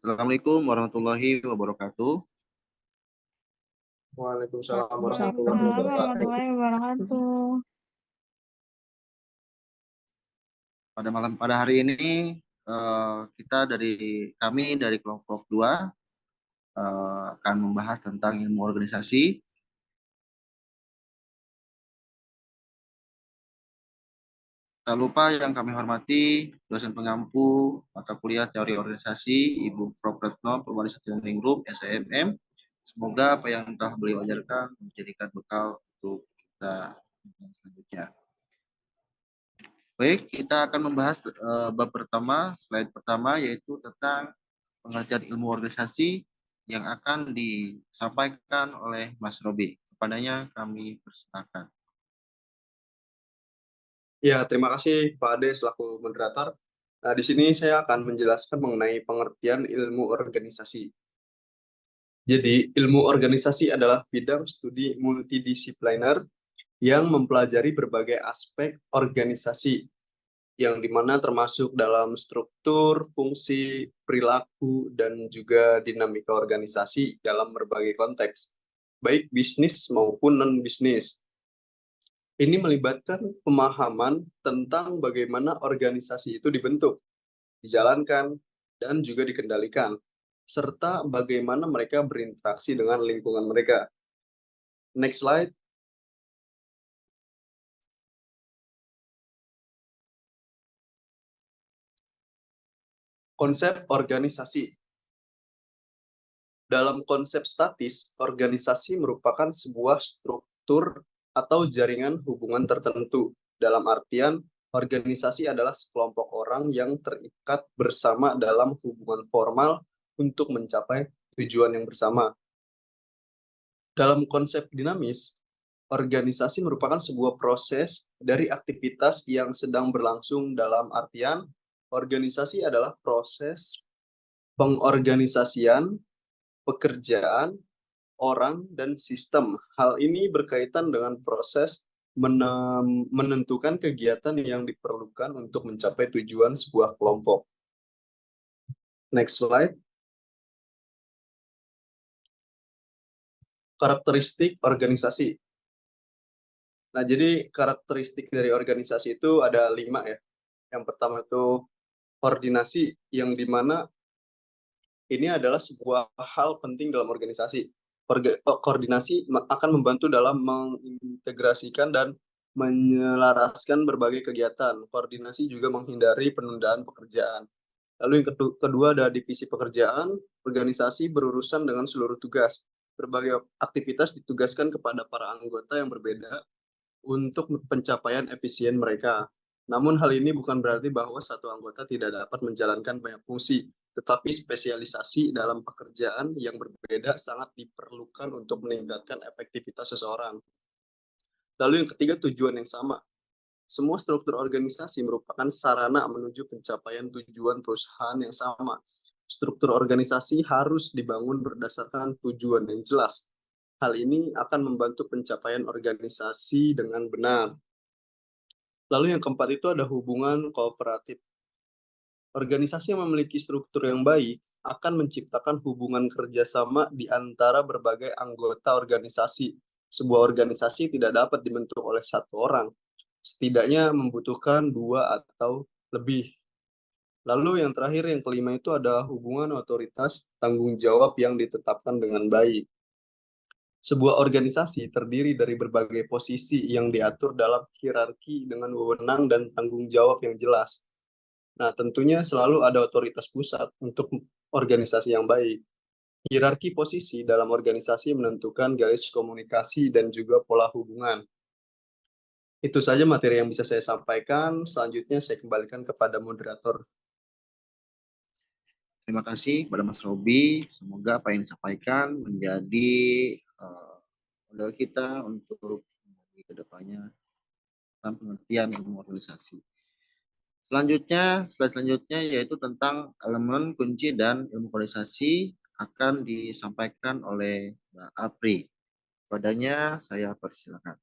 Assalamualaikum warahmatullahi wabarakatuh. Waalaikumsalam warahmatullahi Waalaikumsalam wabarakatuh. warahmatullahi wabarakatuh. Pada hari ini kita kami dari kelompok 2 akan membahas tentang ilmu organisasi. Tak lupa yang kami hormati dosen pengampu mata kuliah teori organisasi Ibu Prof. Retno Purwanisati Group SIMM. Semoga apa yang telah beliau ajarkan menjadikan bekal untuk kita selanjutnya. Baik, kita akan membahas bab pertama, slide pertama, yaitu tentang pengertian ilmu organisasi yang akan disampaikan oleh Mas Robi. Kepadanya kami persilakan. Ya, terima kasih Pak Ade selaku moderator. Nah, di sini saya akan menjelaskan mengenai pengertian ilmu organisasi. Jadi, ilmu organisasi adalah bidang studi multidisipliner yang mempelajari berbagai aspek organisasi, yang dimana termasuk dalam struktur, fungsi, perilaku, dan juga dinamika organisasi dalam berbagai konteks, baik bisnis maupun non-bisnis. Ini melibatkan pemahaman tentang bagaimana organisasi itu dibentuk, dijalankan, dan juga dikendalikan, serta bagaimana mereka berinteraksi dengan lingkungan mereka. Next slide. Konsep organisasi. Dalam konsep statis, organisasi merupakan sebuah struktur atau jaringan hubungan tertentu. Dalam artian, organisasi adalah sekelompok orang yang terikat bersama dalam hubungan formal untuk mencapai tujuan yang bersama. Dalam konsep dinamis, organisasi merupakan sebuah proses dari aktivitas yang sedang berlangsung. Dalam artian, organisasi adalah proses pengorganisasian pekerjaan, orang, dan sistem. Hal ini berkaitan dengan proses menentukan kegiatan yang diperlukan untuk mencapai tujuan sebuah kelompok. Next slide. Karakteristik organisasi. Nah, jadi karakteristik dari organisasi itu ada 5 ya. Yang pertama itu koordinasi, yang dimana ini adalah sebuah hal penting dalam organisasi. Koordinasi akan membantu dalam mengintegrasikan dan menyelaraskan berbagai kegiatan. Koordinasi juga menghindari penundaan pekerjaan. Lalu yang kedua ada divisi pekerjaan. Organisasi berurusan dengan seluruh tugas. Berbagai aktivitas ditugaskan kepada para anggota yang berbeda untuk pencapaian efisien mereka. Namun hal ini bukan berarti bahwa satu anggota tidak dapat menjalankan banyak fungsi, tetapi spesialisasi dalam pekerjaan yang berbeda sangat diperlukan untuk meningkatkan efektivitas seseorang. Lalu yang ketiga, tujuan yang sama. Semua struktur organisasi merupakan sarana menuju pencapaian tujuan perusahaan yang sama. Struktur organisasi harus dibangun berdasarkan tujuan yang jelas. Hal ini akan membantu pencapaian organisasi dengan benar. Lalu yang keempat itu ada hubungan kooperatif. Organisasi yang memiliki struktur yang baik akan menciptakan hubungan kerjasama di antara berbagai anggota organisasi. Sebuah organisasi tidak dapat dibentuk oleh satu orang, setidaknya membutuhkan 2 atau lebih. Lalu yang terakhir, yang kelima itu ada hubungan otoritas tanggung jawab yang ditetapkan dengan baik. Sebuah organisasi terdiri dari berbagai posisi yang diatur dalam hierarki dengan wewenang dan tanggung jawab yang jelas. Nah, tentunya selalu ada otoritas pusat untuk organisasi yang baik. Hierarki posisi dalam organisasi menentukan garis komunikasi dan juga pola hubungan. Itu saja materi yang bisa saya sampaikan. Selanjutnya saya kembalikan kepada moderator. Terima kasih kepada Mas Robi. Semoga apa yang disampaikan menjadi modal kita untuk ke depannya tentang pengertian ilmu organisasi. Slide selanjutnya yaitu tentang elemen kunci dan ilmu organisasi akan disampaikan oleh Mbak Apri. Padanya saya persilakan.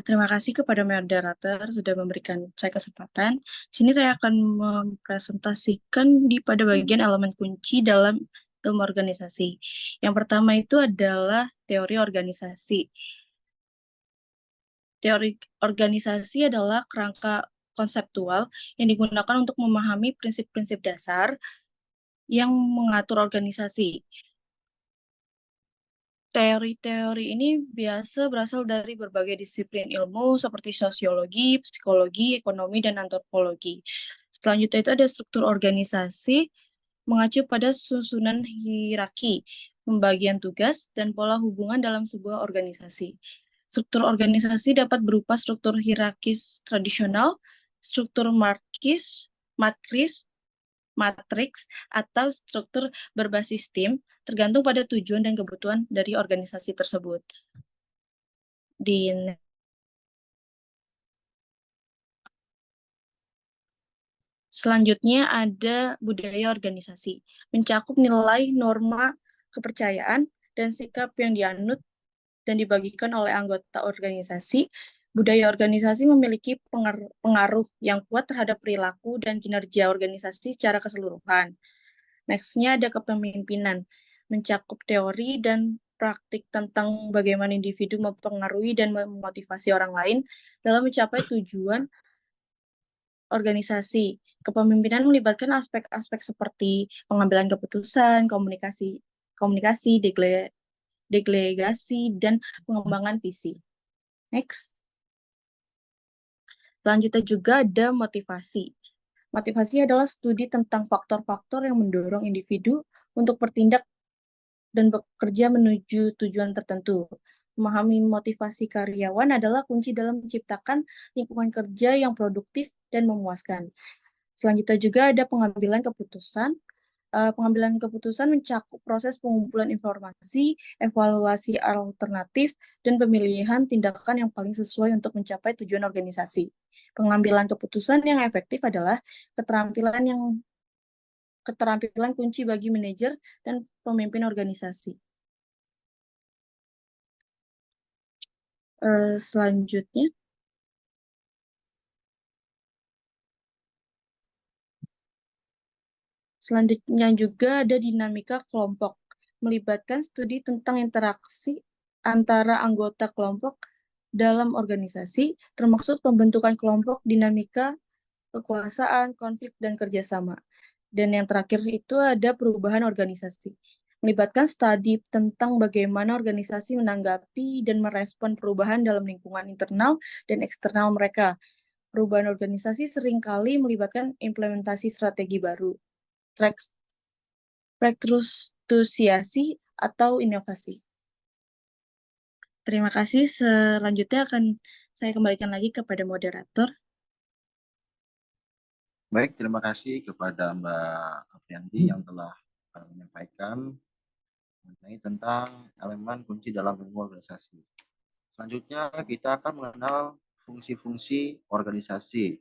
Terima kasih kepada moderator sudah memberikan saya kesempatan. Sini saya akan mempresentasikan pada bagian elemen kunci dalam ilmu organisasi. Yang pertama itu adalah teori organisasi. Teori organisasi adalah kerangka konseptual yang digunakan untuk memahami prinsip-prinsip dasar yang mengatur organisasi. Teori-teori ini biasa berasal dari berbagai disiplin ilmu seperti sosiologi, psikologi, ekonomi, dan antropologi. Selanjutnya itu ada struktur organisasi mengacu pada susunan hierarki, pembagian tugas, dan pola hubungan dalam sebuah organisasi. Struktur organisasi dapat berupa struktur hierarkis tradisional, struktur matriks, atau struktur berbasis tim, tergantung pada tujuan dan kebutuhan dari organisasi tersebut. Selanjutnya ada budaya organisasi, mencakup nilai, norma, kepercayaan, dan sikap yang dianut dan dibagikan oleh anggota organisasi. Budaya organisasi memiliki pengaruh yang kuat terhadap perilaku dan kinerja organisasi secara keseluruhan. Next-nya ada kepemimpinan, mencakup teori dan praktik tentang bagaimana individu mempengaruhi dan memotivasi orang lain dalam mencapai tujuan organisasi. Kepemimpinan melibatkan aspek-aspek seperti pengambilan keputusan, komunikasi, delegasi, dan pengembangan visi. Next. Selanjutnya juga ada motivasi. Motivasi adalah studi tentang faktor-faktor yang mendorong individu untuk bertindak dan bekerja menuju tujuan tertentu. Memahami motivasi karyawan adalah kunci dalam menciptakan lingkungan kerja yang produktif dan memuaskan. Selanjutnya juga ada pengambilan keputusan. Pengambilan keputusan mencakup proses pengumpulan informasi, evaluasi alternatif, dan pemilihan tindakan yang paling sesuai untuk mencapai tujuan organisasi. Pengambilan keputusan yang efektif adalah keterampilan kunci bagi manajer dan pemimpin organisasi. Selanjutnya juga ada dinamika kelompok, melibatkan studi tentang interaksi antara anggota kelompok dalam organisasi, termasuk pembentukan kelompok, dinamika, kekuasaan, konflik, dan kerjasama. Dan yang terakhir itu ada perubahan organisasi, melibatkan studi tentang bagaimana organisasi menanggapi dan merespon perubahan dalam lingkungan internal dan eksternal mereka. Perubahan organisasi seringkali melibatkan implementasi strategi baru, restrukturisasi, atau inovasi. Terima kasih. Selanjutnya akan saya kembalikan lagi kepada moderator. Baik, terima kasih kepada Mbak Aprianti yang telah menyampaikan mengenai tentang elemen kunci dalam ilmu organisasi. Selanjutnya kita akan mengenal fungsi-fungsi organisasi.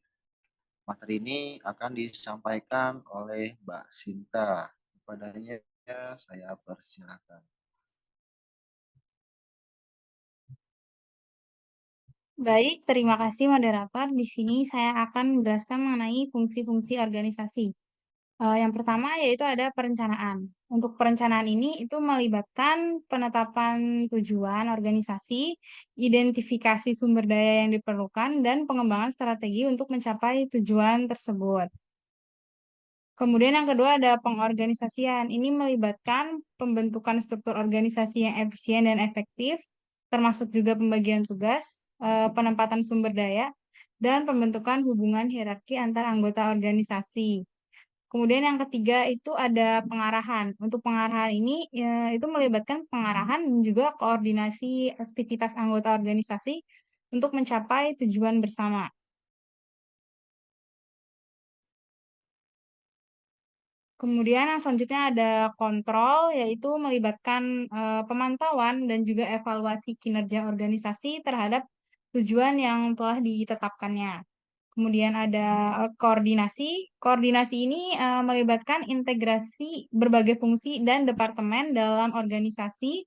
Materi ini akan disampaikan oleh Mbak Sinta. Kepadanya saya persilakan. Baik, terima kasih moderator. Di sini saya akan menjelaskan mengenai fungsi-fungsi organisasi. Yang pertama yaitu ada perencanaan. Untuk perencanaan ini itu melibatkan penetapan tujuan organisasi, identifikasi sumber daya yang diperlukan, dan pengembangan strategi untuk mencapai tujuan tersebut. Kemudian yang kedua ada pengorganisasian. Ini melibatkan pembentukan struktur organisasi yang efisien dan efektif, termasuk juga pembagian tugas, penempatan sumber daya, dan pembentukan hubungan hierarki antar anggota organisasi. Kemudian yang ketiga itu ada pengarahan. Untuk pengarahan ini itu melibatkan pengarahan dan juga koordinasi aktivitas anggota organisasi untuk mencapai tujuan bersama. Kemudian yang selanjutnya ada kontrol, yaitu melibatkan pemantauan dan juga evaluasi kinerja organisasi terhadap tujuan yang telah ditetapkannya. Kemudian ada koordinasi. Koordinasi ini melibatkan integrasi berbagai fungsi dan departemen dalam organisasi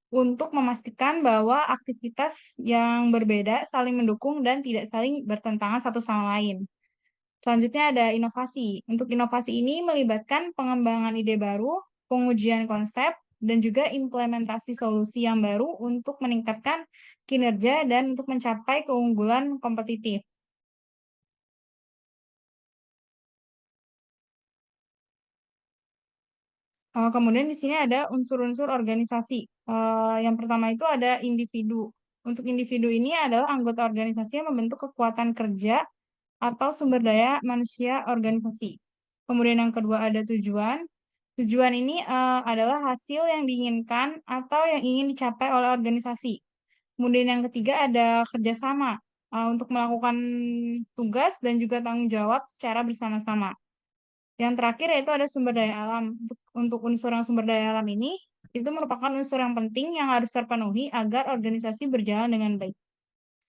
untuk memastikan bahwa aktivitas yang berbeda saling mendukung dan tidak saling bertentangan satu sama lain. Selanjutnya ada inovasi. Untuk inovasi ini melibatkan pengembangan ide baru, pengujian konsep, dan juga implementasi solusi yang baru untuk meningkatkan kinerja dan untuk mencapai keunggulan kompetitif. Kemudian di sini ada unsur-unsur organisasi. Yang pertama itu ada individu. Untuk individu ini adalah anggota organisasi yang membentuk kekuatan kerja atau sumber daya manusia organisasi. Kemudian yang kedua ada tujuan. Tujuan ini adalah hasil yang diinginkan atau yang ingin dicapai oleh organisasi. Kemudian yang ketiga ada kerjasama untuk melakukan tugas dan juga tanggung jawab secara bersama-sama. Yang terakhir yaitu ada sumber daya alam. Untuk unsur yang sumber daya alam ini, itu merupakan unsur yang penting yang harus terpenuhi agar organisasi berjalan dengan baik.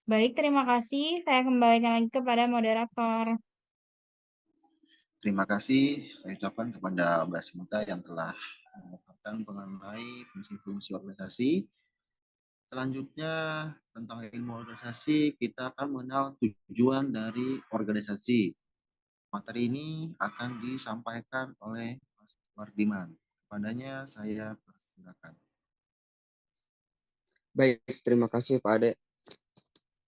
Baik, terima kasih. Saya kembalikan lagi kepada moderator. Terima kasih saya ucapkan kepada Mbak Simta yang telah mengungkapkan mengenai fungsi-fungsi organisasi. Selanjutnya tentang ilmu organisasi, kita akan mengenal tujuan dari organisasi. Materi ini akan disampaikan oleh Mas Wardiman. Kepadanya saya persilakan. Baik, terima kasih Pak Ade.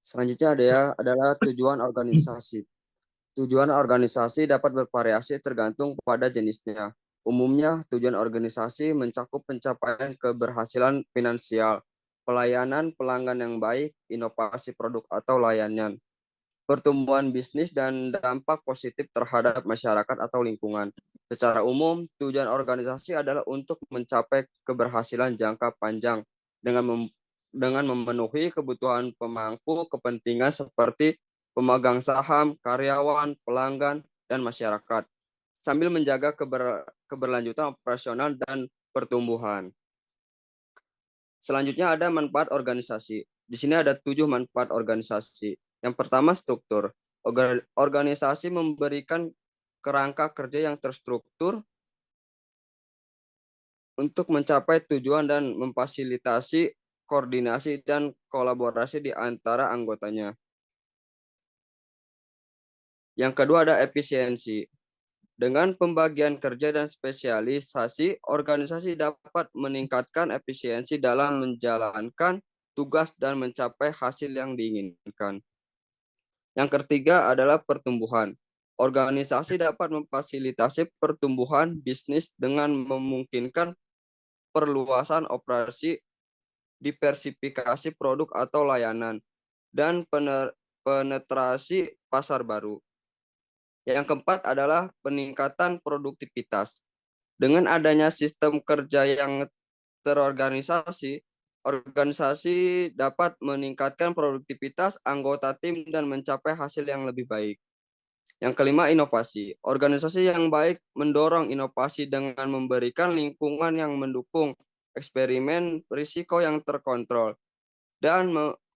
Selanjutnya adalah tujuan organisasi. Tujuan organisasi dapat bervariasi tergantung pada jenisnya. Umumnya, tujuan organisasi mencakup pencapaian keberhasilan finansial, pelayanan pelanggan yang baik, inovasi produk atau layanan, pertumbuhan bisnis, dan dampak positif terhadap masyarakat atau lingkungan. Secara umum, tujuan organisasi adalah untuk mencapai keberhasilan jangka panjang dengan memenuhi kebutuhan pemangku kepentingan seperti pemegang saham, karyawan, pelanggan, dan masyarakat, sambil menjaga keberlanjutan operasional dan pertumbuhan. Selanjutnya ada manfaat organisasi. Di sini ada 7 manfaat organisasi. Yang pertama, struktur. Organisasi memberikan kerangka kerja yang terstruktur untuk mencapai tujuan dan memfasilitasi koordinasi dan kolaborasi di antara anggotanya. Yang kedua ada efisiensi. Dengan pembagian kerja dan spesialisasi, organisasi dapat meningkatkan efisiensi dalam menjalankan tugas dan mencapai hasil yang diinginkan. Yang ketiga adalah pertumbuhan. Organisasi dapat memfasilitasi pertumbuhan bisnis dengan memungkinkan perluasan operasi, diversifikasi produk atau layanan, dan penetrasi pasar baru. Yang keempat adalah peningkatan produktivitas. Dengan adanya sistem kerja yang terorganisasi, organisasi dapat meningkatkan produktivitas anggota tim dan mencapai hasil yang lebih baik. Yang kelima, inovasi. Organisasi yang baik mendorong inovasi dengan memberikan lingkungan yang mendukung eksperimen risiko yang terkontrol dan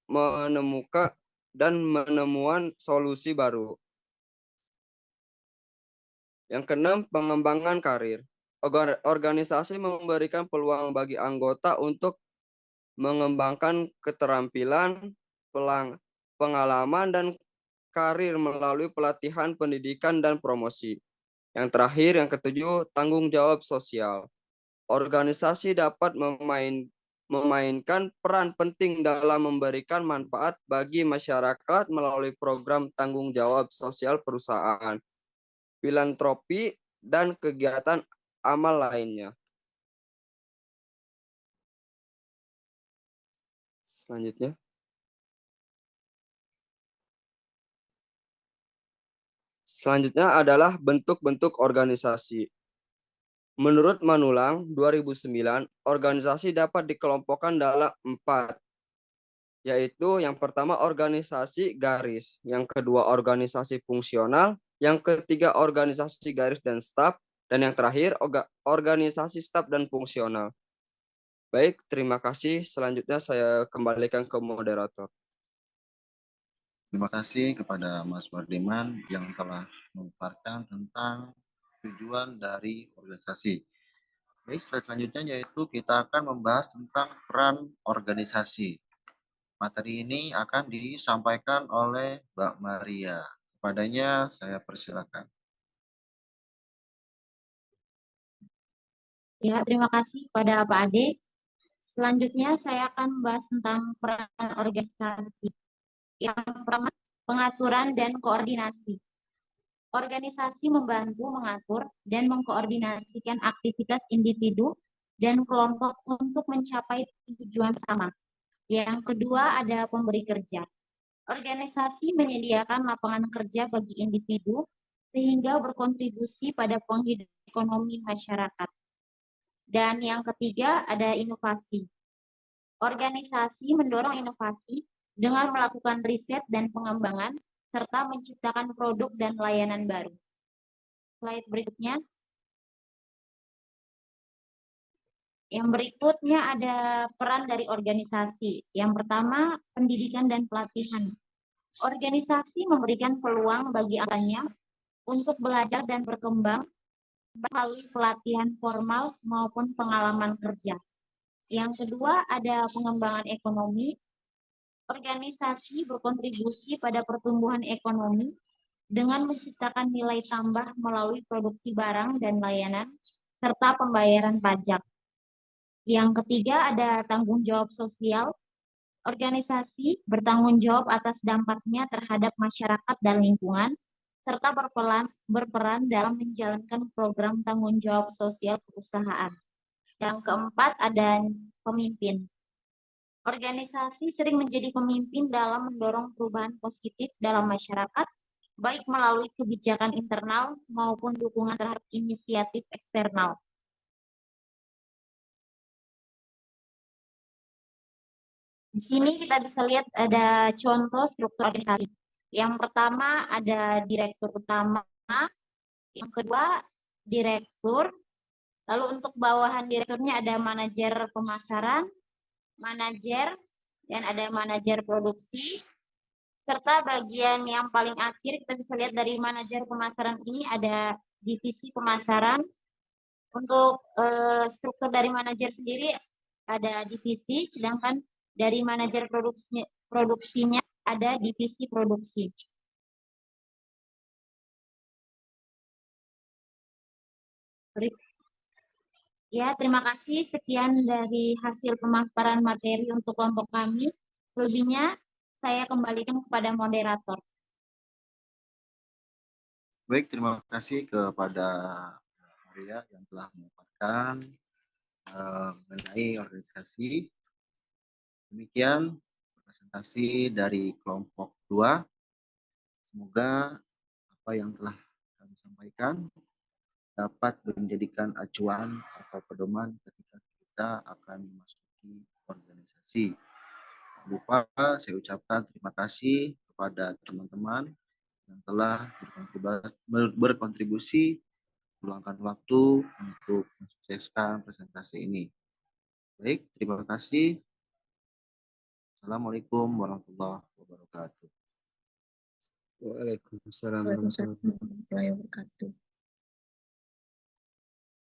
menemukan menemuan solusi baru. Yang keenam, pengembangan karir. Organisasi memberikan peluang bagi anggota untuk mengembangkan keterampilan, pengalaman, dan karir melalui pelatihan, pendidikan, dan promosi. Yang terakhir, yang ketujuh, tanggung jawab sosial. Organisasi dapat memainkan peran penting dalam memberikan manfaat bagi masyarakat melalui program tanggung jawab sosial perusahaan, filantropi, dan kegiatan amal lainnya. Selanjutnya adalah bentuk-bentuk organisasi. Menurut Manulang 2009, organisasi dapat dikelompokkan dalam 4, yaitu yang pertama organisasi garis, yang kedua organisasi fungsional, yang ketiga organisasi garis dan staf, dan yang terakhir organisasi staf dan fungsional. Baik, terima kasih. Selanjutnya saya kembalikan ke moderator. Terima kasih kepada Mas Wardiman yang telah memaparkan tentang tujuan dari organisasi. Baik, slide selanjutnya yaitu kita akan membahas tentang peran organisasi. Materi ini akan disampaikan oleh Mbak Maria. Kepadanya saya persilakan. Ya, terima kasih pada Pak Ade. Selanjutnya saya akan membahas tentang peran organisasi. Yang pertama, pengaturan dan koordinasi. Organisasi membantu mengatur dan mengkoordinasikan aktivitas individu dan kelompok untuk mencapai tujuan sama. Yang kedua, ada pemberi kerja. Organisasi menyediakan lapangan kerja bagi individu sehingga berkontribusi pada penghidupan ekonomi masyarakat. Dan yang ketiga, ada inovasi. Organisasi mendorong inovasi dengan melakukan riset dan pengembangan serta menciptakan produk dan layanan baru. Slide berikutnya. Yang berikutnya ada peran dari organisasi. Yang pertama, pendidikan dan pelatihan. Organisasi memberikan peluang bagi anggotanya untuk belajar dan berkembang melalui pelatihan formal maupun pengalaman kerja. Yang kedua, ada pengembangan ekonomi. Organisasi berkontribusi pada pertumbuhan ekonomi dengan menciptakan nilai tambah melalui produksi barang dan layanan, serta pembayaran pajak. Yang ketiga, ada tanggung jawab sosial. Organisasi bertanggung jawab atas dampaknya terhadap masyarakat dan lingkungan, serta berperan dalam menjalankan program tanggung jawab sosial perusahaan. Yang keempat, ada pemimpin. Organisasi sering menjadi pemimpin dalam mendorong perubahan positif dalam masyarakat, baik melalui kebijakan internal maupun dukungan terhadap inisiatif eksternal. Di sini kita bisa lihat ada contoh struktur organisasi. Yang pertama ada direktur utama, yang kedua direktur, lalu untuk bawahan direkturnya ada manajer pemasaran, manajer, dan ada manajer produksi, serta bagian yang paling akhir kita bisa lihat dari manajer pemasaran ini ada divisi pemasaran. Untuk struktur dari manajer sendiri ada divisi, sedangkan dari manajer produksinya ada divisi produksi. Ya, terima kasih. Sekian dari hasil pemaparan materi untuk kelompok kami. Selebihnya saya kembalikan kepada moderator. Baik, terima kasih kepada Maria yang telah memaparkan mengenai organisasi. Demikian presentasi dari kelompok 2. Semoga apa yang telah kami sampaikan dapat menjadikan acuan atau pedoman ketika kita akan memasuki organisasi. Tak lupa saya ucapkan terima kasih kepada teman-teman yang telah berkontribusi meluangkan waktu untuk mensukseskan presentasi ini. Baik, terima kasih. Assalamualaikum warahmatullahi wabarakatuh. Waalaikumsalam Waalaikumsalam warahmatullahi wabarakatuh.